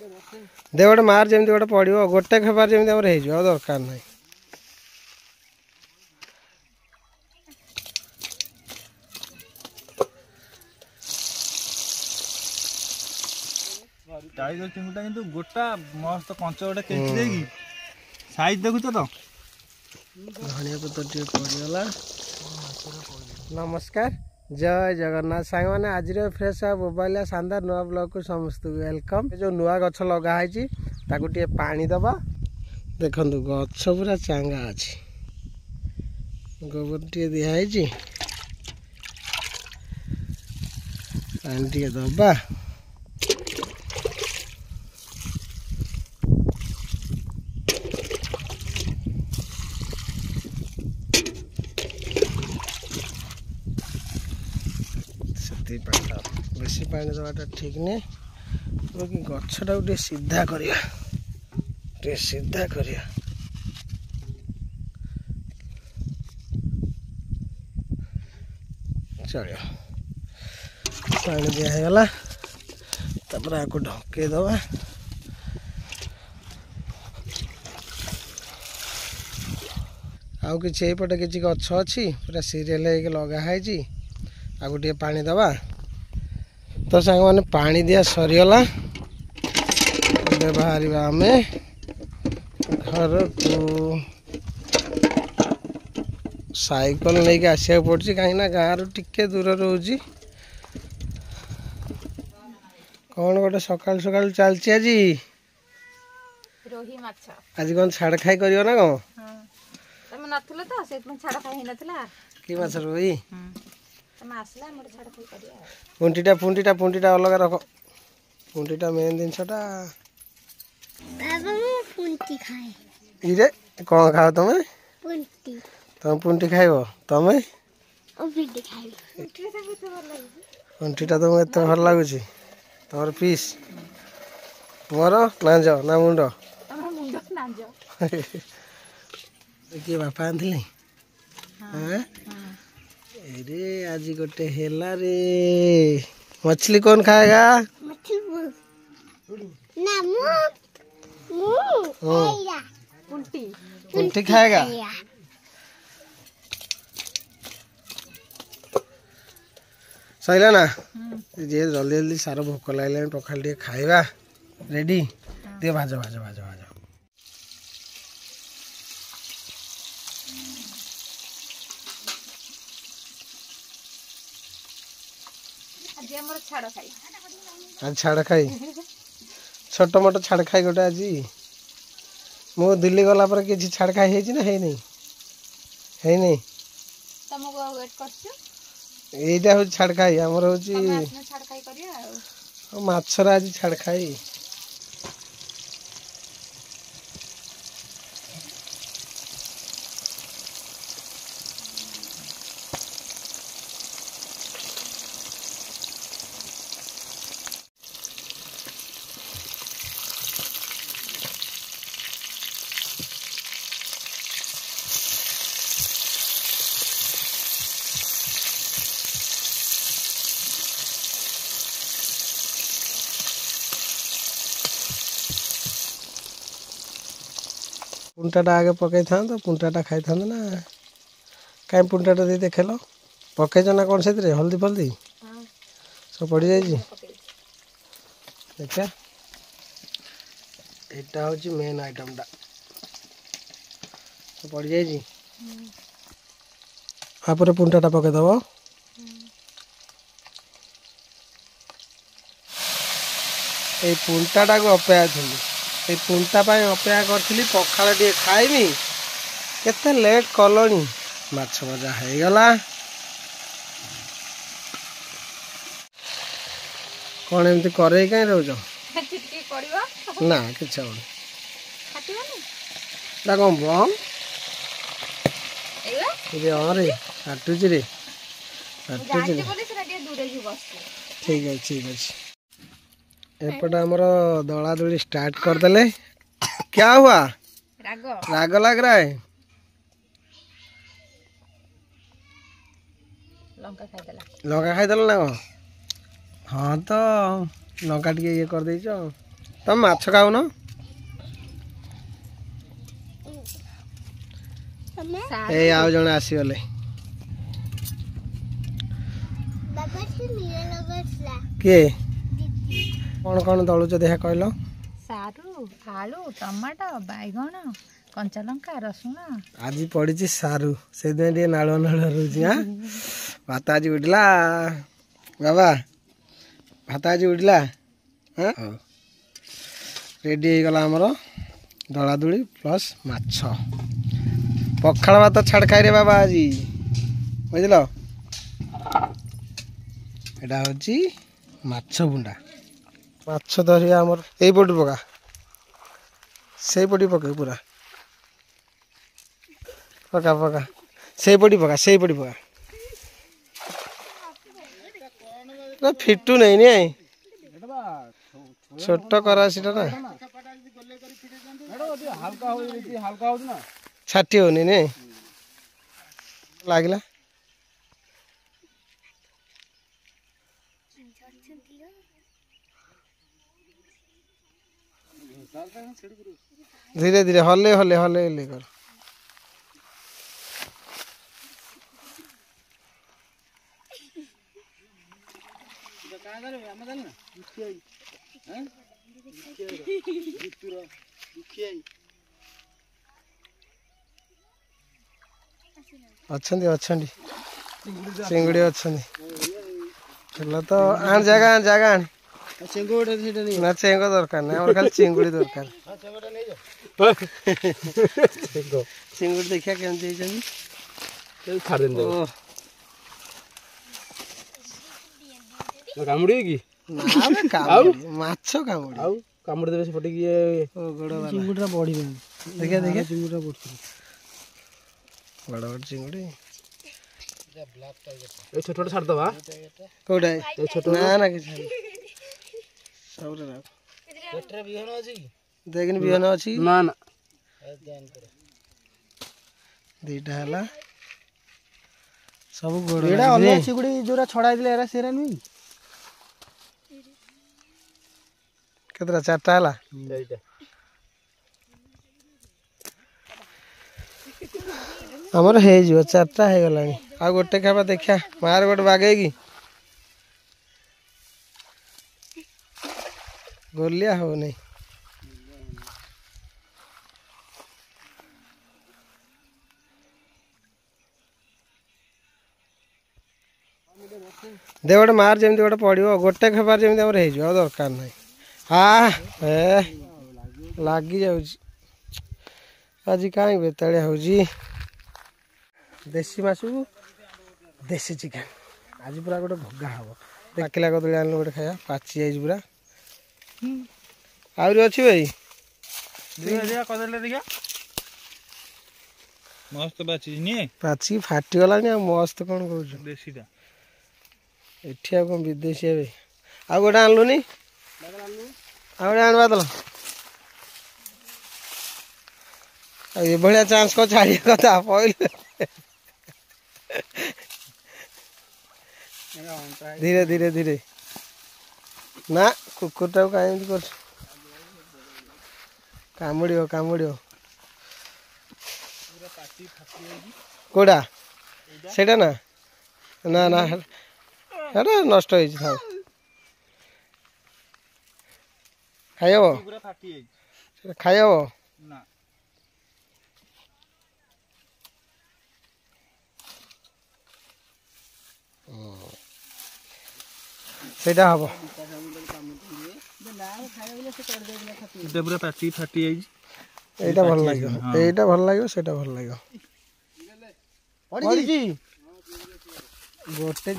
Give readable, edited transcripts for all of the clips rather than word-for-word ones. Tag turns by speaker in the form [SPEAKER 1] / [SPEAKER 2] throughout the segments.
[SPEAKER 1] दे गोटे मार जमी गोटे पड़ो गोटे खेबार जमी हो दरकार ना
[SPEAKER 2] चिंगुटा किंतु गोटा मस्त कंच गोटे केची देगी साइज देखुच तो
[SPEAKER 1] धनिया पत्र टे पड़गला। नमस्कार जय जगन्नाथ सांग मैंने आज फ्रेश मोबाइल शानदार नुआ ब्लॉग को समस्त वेलकम। जो नुआ गछ लगाई टे पानी दबा देखु गछ पूरा चांगा अच्छी गोबर टे दिखाई पानी टे दबा बेसी पानी दवाटा ठीक नहीं कि गछटा को सीधा करिया सीधा करिया चलो पानी दिगला तापर आपको ढके दवा आउ कि पटे किसी गछ अच्छी पूरा सीरियल लगाई आगु टे पानी दवा तो सांग मैंने पानी दिया सरीगला बाहर आम घर को साइकल नहीं आसा पड़ी कहीं गाँव टिके दूर रोची कौन गोटे सकाल सकाल चलती आज आज कौन छाड़ खाई कर ना कौन कि माछ रोही पुंटीटा पुंटीटा पुंटीटा अलग रख पुंटीटा मेन जिनसटा इरे कौन खाओ तुम तुम पुंटी खाइब तुम पुंटीटा तुमको एत भल लगुच तुम पीस मोर नांज ना मुंड किए बापा आनी अरे आज गोटे हेला रे मछली कौन खाएगा पुंटी खाएगा सही ना जे जल्दी जल्दी सारा भोक लगे पखाल टे खाइबा रेडी दे भाज भाज भाज भाज आज छाड़ खाई छोट मोट छाड़ खाई गोटे आज मु दिल्ली गला पर किसी छाड़ खाई है ना है नहीं यहीटा हूँ छाड़ खाई आमर हूँ माछर आज छाड़ खाई पुंटाटा आगे पकई था तो पुंटाटा खाई था ना कहीं पुंटाटा दे देखेल पकईच ना कौन से हल्दी फल्दी सब पड़ जाए देखा यहाँ हूँ मेन आइटमटा सब पड़ जाए आपरे पुंटाटा पकईदब ये पुंटाटा को अपेक्षा थी ये पुंटा अपेक्षा करी पखाल टे खाइमी केते लेट कलनी माछ भजा हो गला कौन एमती करे कहीं रोज ना कि कौन बम रे काटुच रे ठीक है ठीक अच्छे एपटे आमर दला दली स्टार्ट करदे क्या हुआ राग लग रहा है लंका खाईदेल ना कौन हाँ तो लंका टे ये कर तुम माछ खाऊन ए आउ जने आसीगले किए कौन कौन दलुच देखा कहल
[SPEAKER 3] सारू आलू टमाटो बैगण कंचा लंका रसुण
[SPEAKER 1] आज पड़ी सारू से नालुआ नालुआ रोज हाँ भात आज उठला बाबा भात आज उठला हाँ रेडी हो गला आमर दलादुली प्लस माछ पखाड़ भात छाड़ खाई रे बाबा आज बुझल एटा हूँ माछ बुंडा माछ धरिया आमर यही पटी पका से पटी पके पूरा पका पका से पटी पका फिटू नहीं नहीं छोट करासीटा ना छाटी होनी नहीं लगला धीरे धीरे हले हले हले हले कर अच्छा चिंगुड़ी अच्छा तो आन जगह आन ना चेंग दरकार ना खाली चिंगुड़ी दरकार चिंगुड़ी देखिया केमती
[SPEAKER 2] कामुड़ी की
[SPEAKER 1] माछ कामुड़ी
[SPEAKER 2] कामुड़ी देवे सेपटे कि
[SPEAKER 1] चिंगुड़ा बढ़ी देखिया देखिया चिंगुड़ा बढ़ बड़ बड़ चिंगुड़ी
[SPEAKER 2] छोट छोट छाड़ दबा
[SPEAKER 1] कोडा
[SPEAKER 2] छोट
[SPEAKER 1] ना ना कि सब रे पेटरे बिहन अछि देखिन बिहन अछि
[SPEAKER 2] ना ना
[SPEAKER 1] दीटा हला सब गोड़
[SPEAKER 2] एडा अन्य चिंगुड़ी जोरा छड़ा दिले एरा सेरा नुई
[SPEAKER 1] केतरा चारटा हला हमर हे जो चारटा हे गलानी आ गोटे खाबा देखा मार गोटे बागेगी गोलिया हो नहीं दे गोटे मार जमी गोटे पड़ो गोटे खेबार जमी हो दरकार ना हाँ ए लगी जा आज कहीं बेताड़िया हो देसी माछ देसी चिकेन आज पूरा गोटे भगा हम पाकिला कदली आन गोटे खाया पाची जाइए पूरा आहरी अच्छी भाई
[SPEAKER 2] कदली देखा मस्त
[SPEAKER 1] पाची फाटीगला मस्त कौन कौन
[SPEAKER 2] देसीटा
[SPEAKER 1] एठी आ कौन विदेशी है आ गोटे आनलुनी आ गोटे आनवा दल ये भाया चांस को छाड़िया कथा पहले धीरे धीरे धीरे ना कुकुरटा कहीं कर कामुड़ो कोड़ा सेटा ना ना ना हेटा नष्ट हो खाई सेटा हम
[SPEAKER 2] पूरा पाटी फाटी
[SPEAKER 1] एटा भल लागियो एटा भल लागियो सेटा भल लागियो गोटे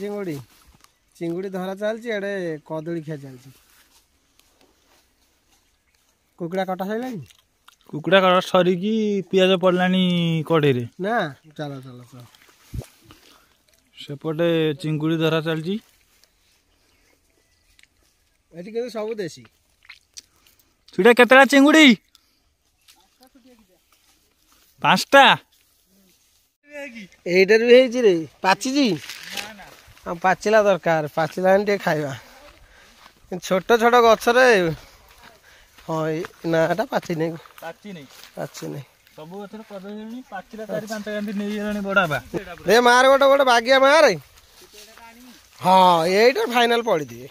[SPEAKER 1] चिंगुड़ी धरा चलती एडे कदली खिया चलती कुकुड़ा कटा सैलानी
[SPEAKER 2] कुकुड़ा कटा सरिकी पियाज पड़लानी कड़े
[SPEAKER 1] ना चलो चलो चलो
[SPEAKER 2] सेपटे चिंगुड़ी धरा चलती
[SPEAKER 1] एटी के सब देसी
[SPEAKER 2] छुटा केतरा चिंगुड़ी 5टा
[SPEAKER 1] एटार भी है रे पाची पाचिला दरकार पाचिला खाइबा छोट छोट गछरे हाँ ना एटा पाची नहीं
[SPEAKER 2] ପାଚି ନେଇ
[SPEAKER 1] पाची नहीं
[SPEAKER 2] ସବୁ ଗଛରେ କରିଦେଲେଣି ପାଚିଲା 4-5 ଗାଣ୍ଡି ନେଇଗଲେଣି ବଡ଼ାବା
[SPEAKER 1] दे मार गोटे गोटे बागिया मार हाँ यहीटा फाइनाल पड़ी दिए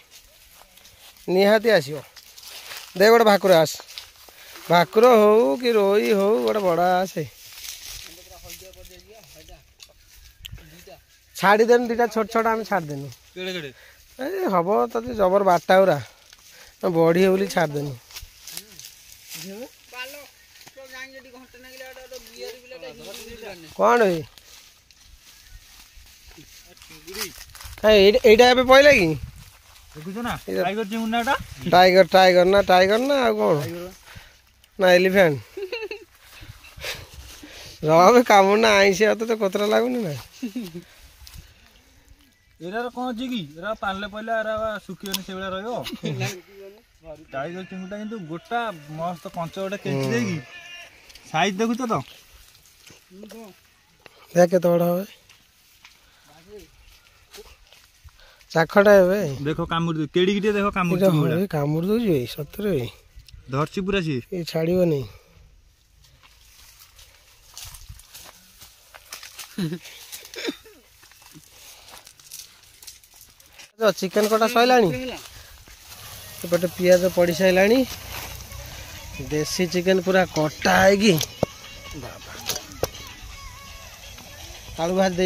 [SPEAKER 1] निहाती आसो दे गोटे भाकुर आस भाकुर हो कि रोई हो गोटे बड़ा आसे छाड़ी देनु दीटा छोट छोट आम छाड़ देनु
[SPEAKER 2] केड़े केड़े
[SPEAKER 1] ए हब तते जबर बाटा उरा बड़ी है बोली छाड़ देनु कौन एटा एबे पहले कि
[SPEAKER 2] देखुछ ना टाइगर चिमुनाटा
[SPEAKER 1] टाइगर टाइगर ना आ कौन ना एलिफेंट रहा कामुड़ ना आई से तो कोतरा लागुनी ना
[SPEAKER 2] एरार कौन अछि कि एरा पानले पहिले एरा सुखियोनी सेबेला रहयो टाइगर चिमुटा किंतु गोटा मस्त कंच गोटे केची देगी साइज देखुछ तो
[SPEAKER 1] देख के बड़ा है चाखटा है
[SPEAKER 2] देखो कामुड़ केड़ी गिटे देखो कामुड़
[SPEAKER 1] कामुड़ दो सतरे
[SPEAKER 2] धरची पूरा सी
[SPEAKER 1] ये छाड़ियो नहीं चिकेन कटा सैलानी एपटे पियाज पड़ सारानी देसी चिकेन पूरा कटा है कि आलू भाज दे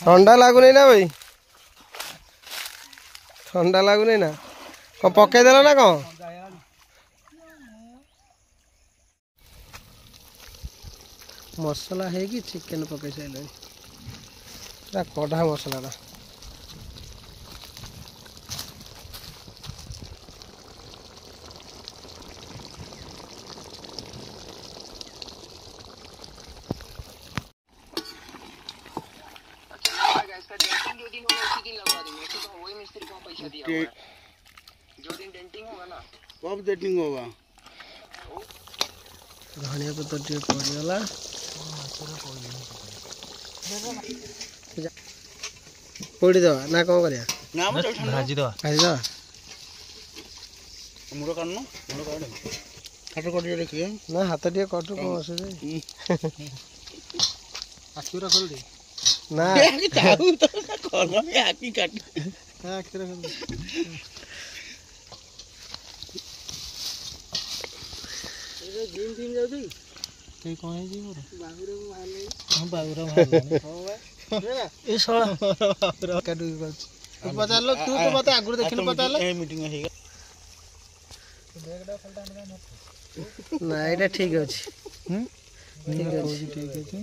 [SPEAKER 1] ठंडा लगुनि ना भाई ठंडा लगुनि ना कौन पकईदेल ना कौन मसला है कि चिकेन पकई सारे पूरा कड़ा मसला
[SPEAKER 4] कब डेटिंग होगा
[SPEAKER 1] धनिया पत्तर टे पड़गला पोड़ी दवा ना कौन करिया
[SPEAKER 4] ना
[SPEAKER 2] भाजी दवा
[SPEAKER 1] भाजी दवा
[SPEAKER 4] मुड़ काटनो मुड़ काट काट काट रखिए
[SPEAKER 1] ना हाथ टे कटू कौन असुविधा आखिरा खोल दे ना
[SPEAKER 4] चाहू तो खोलो आखी काट
[SPEAKER 1] आखिरा खोल दे जिम जिम जाउथि
[SPEAKER 2] ते कोन है जी मोर
[SPEAKER 1] बाहुरे मारले
[SPEAKER 2] हां बाहुरा मारले
[SPEAKER 1] हो बे ए साला काटू कर तू बता लो तू तो बता आगुर देखिन बता लो
[SPEAKER 4] ए मीटिंग है
[SPEAKER 1] ना एटा ठीक अछि
[SPEAKER 2] ठीक है ठीक है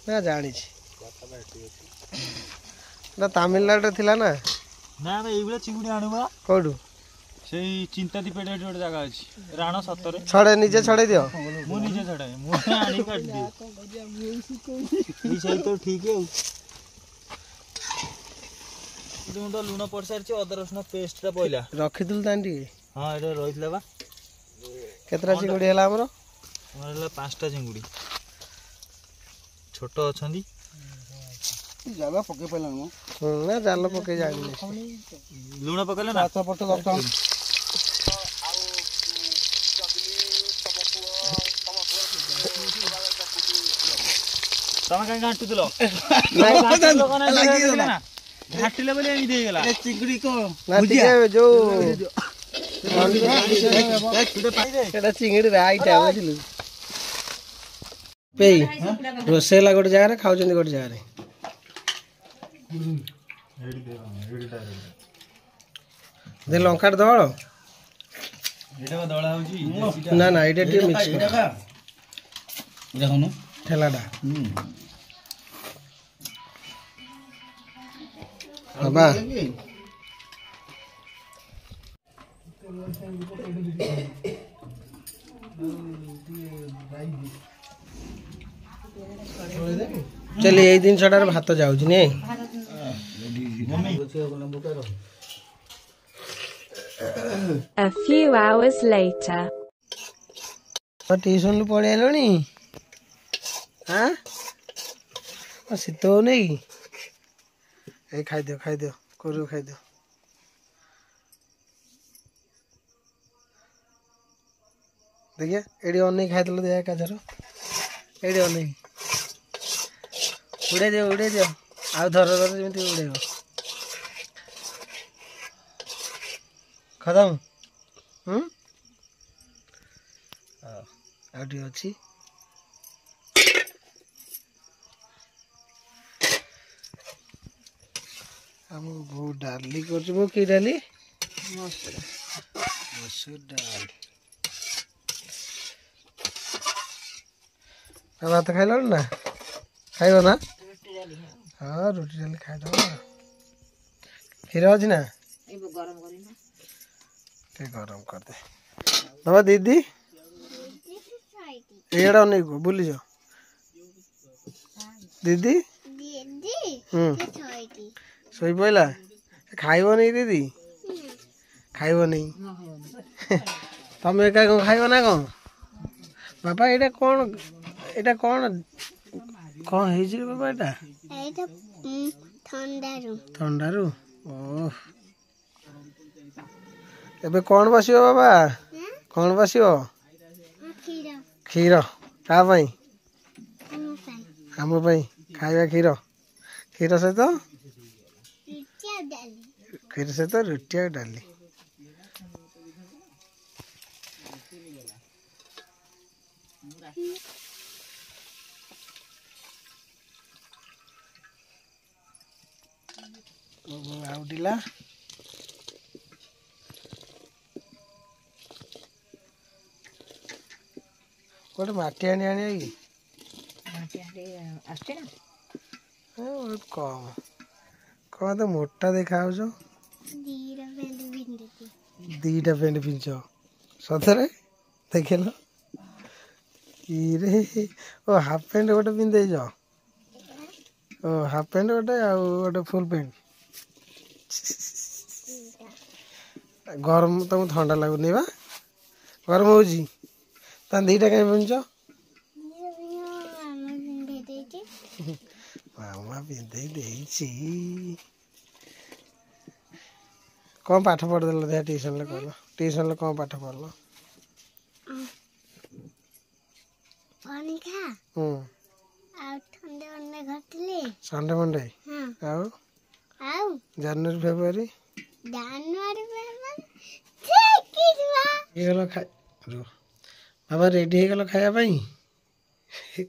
[SPEAKER 1] ना जानी छी ना तमिलनाडु थिला ना
[SPEAKER 2] ना ना एबला चिंगुडी आनुबा
[SPEAKER 1] कोडू
[SPEAKER 2] सेई चिंताती पेटे जोड जगह अछि राण सतरे
[SPEAKER 1] छड़े नीचे छड़े दियो
[SPEAKER 2] मु नीचे छड़े मु आनी काट दी ई सही तो ठीक है तो लुण पड़ सारछि अदर रसुण पेस्ट ता पइला
[SPEAKER 1] रखि दुल तांडी
[SPEAKER 2] हां एटा रहितला बा
[SPEAKER 1] केतरा चिंगुडी हला हमरो
[SPEAKER 2] हमरला 5टा चिंगुडी छोटो अछंदी
[SPEAKER 4] जागा पके पहला नो
[SPEAKER 1] ना जाल पके जानी
[SPEAKER 2] लुण पकले ना
[SPEAKER 1] हाथ पट दफ्ता
[SPEAKER 2] तमा काई घाटू दिलो
[SPEAKER 1] नहीं
[SPEAKER 2] ना घाटिले बोले एमी देई गेला
[SPEAKER 4] ए चिंगड़ी को
[SPEAKER 1] ना टिके जो एटा चिंगड़ी राइट है बुझलु पेई रोसेला गोटे जगह रे खाउचंदी गोटे जगह रे दे लंका दळ
[SPEAKER 2] एटा दळा होची
[SPEAKER 1] ना ना एटा टी मिक्स कर
[SPEAKER 4] देखो नो
[SPEAKER 1] ठेलाडा बाबा चलिए यही दिन छड़ार भात जाऊँ नहीं
[SPEAKER 5] A few hours later.
[SPEAKER 1] Tuition पढ़ी आनी हाँ शीत हो नहीं खाई दियो करू खाई दियो देखिए एडी अनेक खाइल देखा एकाधर एडी अनेक उड़े दियो आउ धर धर जमी उड़ेब खत्म आउटी अच्छी आम बो डाली कर कि डाली मसूर डाल भात खाइल ना खाइब ना हाँ रोटी डाली खाइद क्षीर अच्छी ना गरम कर दे बाबा दीदी एड़ा नहीं को बुली जाओ दीदी शोई पड़ा खाइब नहीं दीदी खाइब नहीं तुम एका कौन खाइब ना कौन बाबा एटा कौन कौन है बाबा एटा ठंडारू ओह एबे कौन बसियो बाबा कौन बसियो क्षीर क्या आम खाइबा क्षीर क्षीर सहित रोटी और डाली आउडिला गोटे माटी आनी आनी बहुत कम कौन तो मोटा देखा दीटा पेंट पिंच सतरे देखे लो रे ओ हाफ पेंट गोटे पिंधे ओ हाफ पेंट गोटे गोटे फुल पेंट गरम तुमको ठंडा लगुनि बा गरम हो दीटा कहीं पिंच मामा पिंधे कौन पाठ पढ़देल देखा ट्यूशन कहल ट्यूशन कौन पाठ पढ़ल संडे मंडे जनवरी फेब्रुआरी बाबा रेडी हो गल खायापाई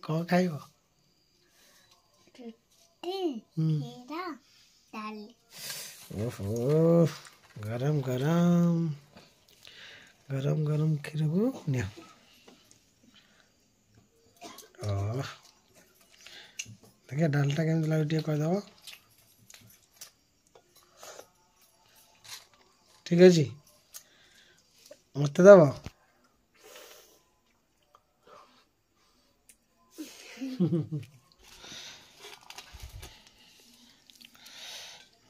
[SPEAKER 1] कौन खाइब ओहो गरम गरम गरम गरम क्षीर को निया देखिए डालटा केमती लगे कहदेव ठीक अच्छे मत दब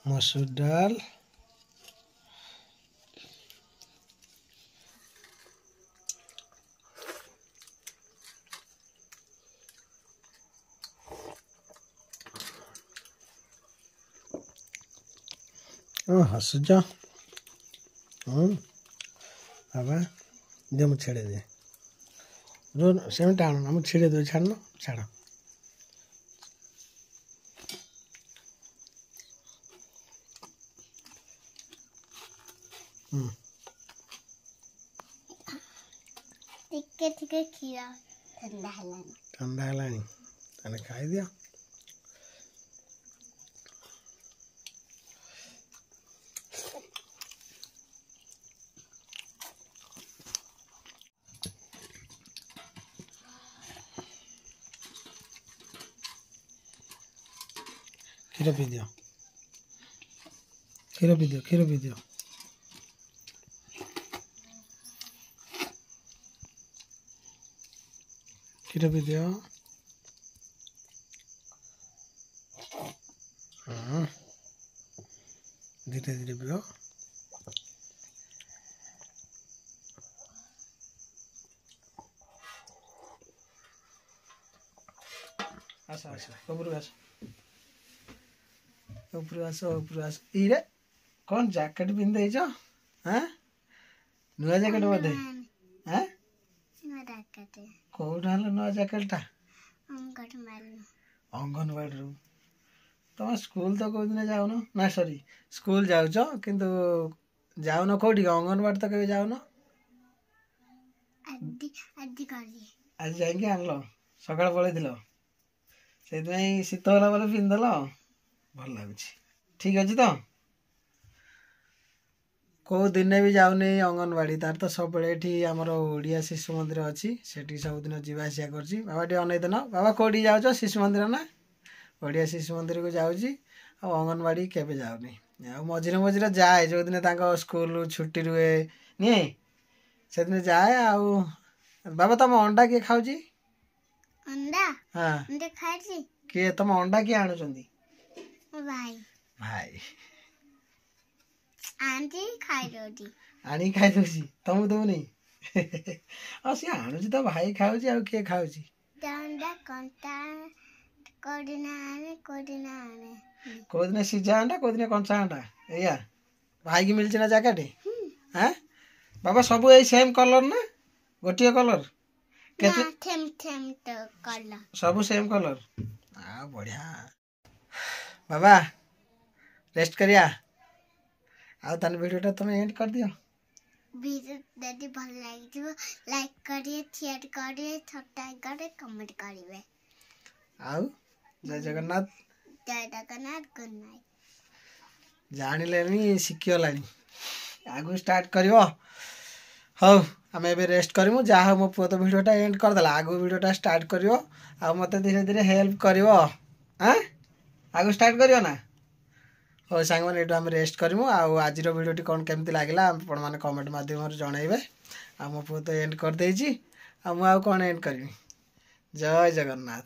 [SPEAKER 1] मसूर दाल हसुच बाबा दे मुझे छेड़े दे रो सेम टाण मुझे छेड़े दे छाड़ छाड़ ठंडा है खाई दिया क्षीर पी दियो क्षीर पी दियो क्षीर पी दियो क्षीर पी दियो धीरे धीरे पियो आसा आसा ऊपर आस ऊपर आस इरे कौन जैकेट पिंधे हाँ नुआ जैकेट बोधे हाँ କୋଉଠୁ ଆଣିଲ ନୂଆ ଜ୍ୟାକେଟଟା? ଅଙ୍ଗନବାଡ଼ିରୁ। ତମେ ସ୍କୁଲ ତ କୋଉଦିନ ଯାଉନ? ନା ସରି, ସ୍କୁଲ ଯାଉଛ କିନ୍ତୁ ଯାଉନ କୋଉଠିକି? ଅଙ୍ଗନବାଡ଼ି ତ କେବେ ଯାଉନ? ଆଜି ଯାଇକି ଆଣିଲ? ସକାଳେ ପଳେଇଥିଲ? ସେଇଥିପାଇଁ ଶୀତ ହେଲା ବୋଲେ ପିନ୍ଧିଦେଲ। ଭଲ ଲାଗୁଛି। ଠିକ ଅଛି ତ? କେଉଁ ଦିନେ ବି ଯାଉନି ଅଙ୍ଗନବାଡ଼ି। ତାର ତ ସବୁବେଳେ ଏଠି ଆମର ଓଡ଼ିଆ ଶିଶୁ ମନ୍ଦିର ଅଛି, ସେଠି ସବୁଦିନ ଯିବା ଆସିବା କରୁଛି। ବାବା ଟିକେ ଅନେଇ ଦେନ। ବାବା କୋଉଠିକି ଯାଉଛ? ଶିଶୁ ମନ୍ଦିର ନା? ଓଡ଼ିଆ ଶିଶୁ ମନ୍ଦିରକୁ ଯାଉଛି। ଆଉ ଅଙ୍ଗନବାଡ଼ି କେବେ ଯାଉନି। ଆଉ ମଝିରେ ମଝିରେ ଯାଏ, ଯେଉଁଦିନ ତାଙ୍କ ସ୍କୁଲ ଛୁଟି ରୁହେ ନିଏ, ସେଦିନ ଯାଏ। ଆଉ ବାବା ତମ ଅଣ୍ଡା କିଏ ଖାଉଛି? ହଁ, କିଏ ତମ ଅଣ୍ଡା କିଏ ଆଣୁଛନ୍ତି? ଭାଇ ଆଣିକି ଖାଇଦଉଛି, ତମକୁ ଦଉନି? ଆଉ ସିଏ ଆଣୁଛି ତ, ଭାଇ ଖାଉଛି, ଆଉ କିଏ ଖାଉଛି? କୋଉଦିନ ସିଝା ଅଣ୍ଡା, କୋଉଦିନ କଞ୍ଚା ଅଣ୍ଡା। ଏଇଆ ଭାଇକି ମିଳିଛି ନା ଜ୍ୟାକେଟ? ହଁ ବାବା, ସବୁ ଏଇ ସେମ୍ କଲର ନା ଗୋଟିଏ କଲର? କେତେ ସବୁ ସେମ୍ କଲର? ଆଉ ବଢ଼ିଆ। ବାବା ରେଷ୍ଟ କରିବା। ଆଉ ତାହେଲେ ଭିଡ଼ିଓଟା ତମେ ଏଣ୍ଡ କରିଦିଅ।
[SPEAKER 6] ଯଦି ଭଲ ଲାଗିଥିବ ଲାଇକ୍ କରିବେ, ସେୟାର କରିବେ, ସବସ୍କ୍ରାଇବ୍ କରିବେ, କମେଣ୍ଟ କରିବେ।
[SPEAKER 1] ଆଉ ଜୟ ଜଗନ୍ନାଥ।
[SPEAKER 6] ଜୟ ଜଗନ୍ନାଥ, ଗୁଡ୍ ନାଇଟ୍।
[SPEAKER 1] ଜାଣିଲେଣି, ଶିଖିଗଲାଣି, ଆଗକୁ ଷ୍ଟାର୍ଟ କରିବ। ହଉ ଆମେ ଏବେ ରେଷ୍ଟ କରିମୁ। ଯାହା ହଉ ମୋ ପୁଅ ତ ଭିଡ଼ିଓଟା ଏଣ୍ଡ କରିଦେଲା, ଆଗକୁ ଭିଡ଼ିଓଟା ଷ୍ଟାର୍ଟ କରିବ। ଆଉ ମୋତେ ଧୀରେ ଧୀରେ ହେଲ୍ପ କରିବ। ଆଗକୁ ଷ୍ଟାର୍ଟ କରିବ ନା? ହଉ ସାଙ୍ଗମାନେ, ଏଇଠୁ ଆମେ ରେଷ୍ଟ କରିମୁ। ଆଉ ଆଜିର ଭିଡ଼ିଓଟି କ'ଣ କେମିତି ଲାଗିଲା ଆପଣମାନେ କମେଣ୍ଟ ମାଧ୍ୟମରେ ଜଣାଇବେ। ଆଉ ମୋ ପୁଅ ତ ଏଣ୍ଡ କରିଦେଇଛି, ଆଉ ମୁଁ ଆଉ କ'ଣ ଏଣ୍ଡ କରିବି। ଜୟ ଜଗନ୍ନାଥ।